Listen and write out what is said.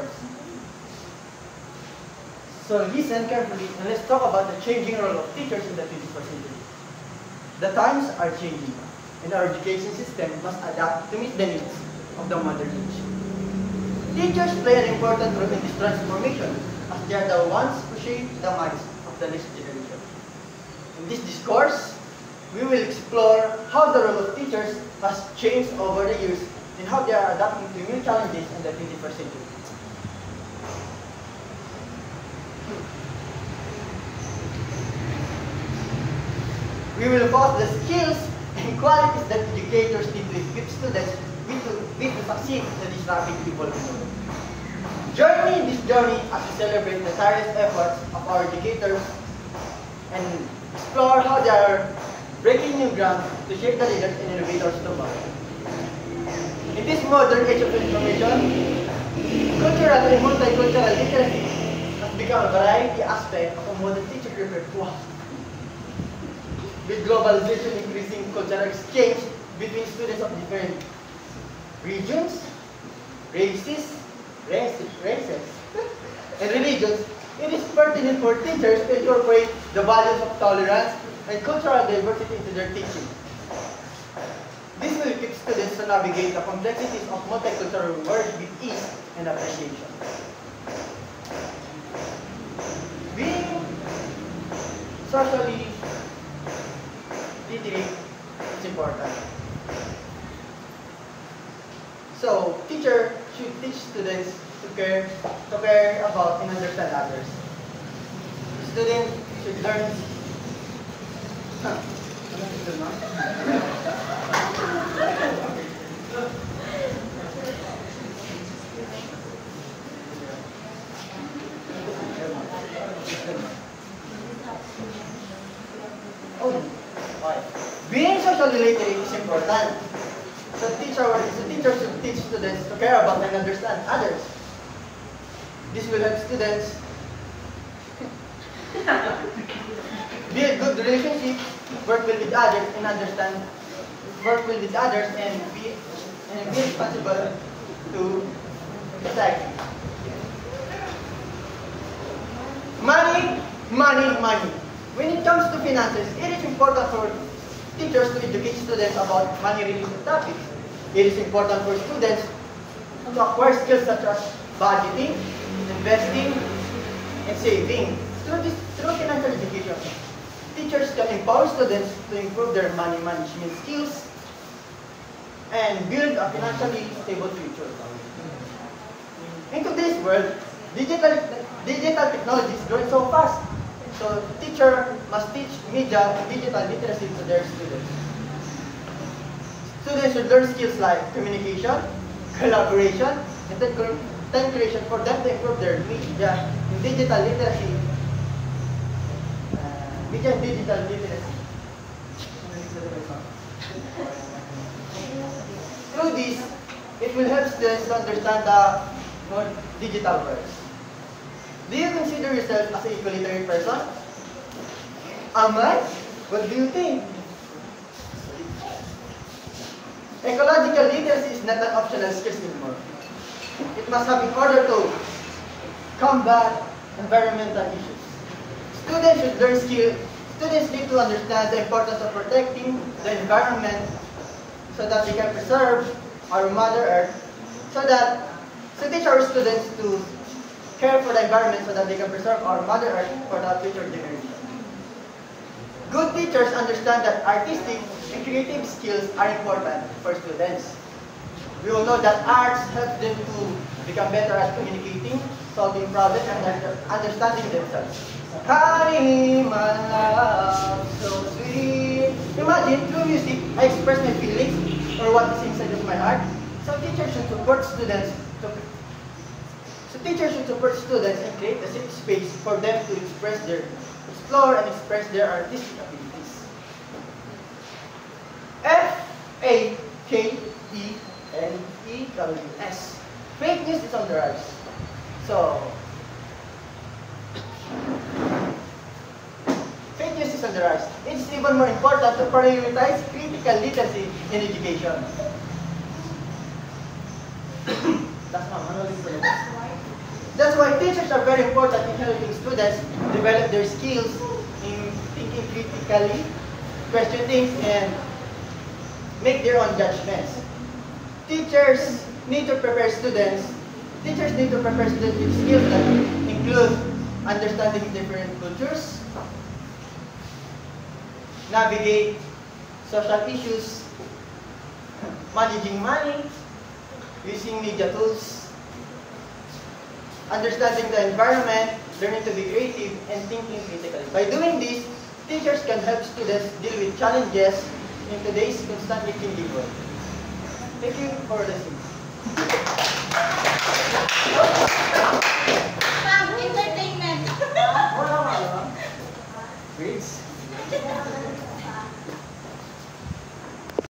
words. So listen carefully and let's talk about the changing role of teachers in the 21st century. The times are changing, and our education system must adapt to meet the needs of the modern age. Teachers play an important role in this transformation, as they are the ones who shape the minds of the next generation. In this discourse, we will explore how the role of teachers has changed over the years and how they are adapting to new challenges in the 21st century. We will focus the skills and qualities that educators need to equip students with to succeed in this rapidly evolving world. Join me in this journey as we celebrate the tireless efforts of our educators and explore how they are breaking new ground to shape the leaders and innovators tomorrow. In this modern age of information, cultural and multicultural literacy has become a variety aspect of a modern teacher repertoire. With globalization increasing cultural exchange between students of different regions, races, and religions, it is pertinent for teachers to incorporate the values of tolerance and cultural diversity into their teaching. This will equip students to navigate the complexities of multicultural world with ease and appreciation. Being socially literate is important. So, teacher should teach students to care about and understand others. Students should learn. Being socially literate is important. So teachers should teach students to care about and understand others. This will help students build good relationships, work well with others, and be responsible to society. Money. When it comes to finances, it is important for teachers to educate students about money-related topics. It is important for students to acquire skills such as budgeting, investing, and saving. Through financial education, teachers can empower students to improve their money management skills and build a financially stable future. In today's world, digital technology is growing so fast. So, teacher must teach media and digital literacy to their students. Students should learn skills like communication, collaboration, and content creation for them to improve their media and digital literacy. Through this, it will help students to understand the more digital world. Do you consider yourself as an equalitarian person? Am I? What do you think? Ecological literacy is not an optional skill anymore. It must have in order to combat environmental issues. Students should learn skills. Students need to understand the importance of protecting the environment so that they can preserve our Mother Earth, so teach our students to care for the environment so that they can preserve our Mother Earth for the future generation. Good teachers understand that artistic and creative skills are important for students. We all know that arts helps them to become better at communicating, solving problems, and understanding themselves. Honey, my love, so sweet. Imagine, through music, I express my feelings or what is inside of my heart. So teachers should support students and create a safe space for them to explore and express their artistic abilities. FAKENEWS. Fake news is on the rise. So, fake news is on the rise. It's even more important to prioritize critical literacy in education. That's not manual. Teachers are very important in helping students develop their skills in thinking critically, question things, and make their own judgments. Teachers need to prepare students. Teachers need to prepare students with skills that include understanding different cultures, navigate social issues, managing money, using media tools, understanding the environment, learning to be creative, and thinking critically. By doing this, teachers can help students deal with challenges in today's constantly changing world. Thank you for listening.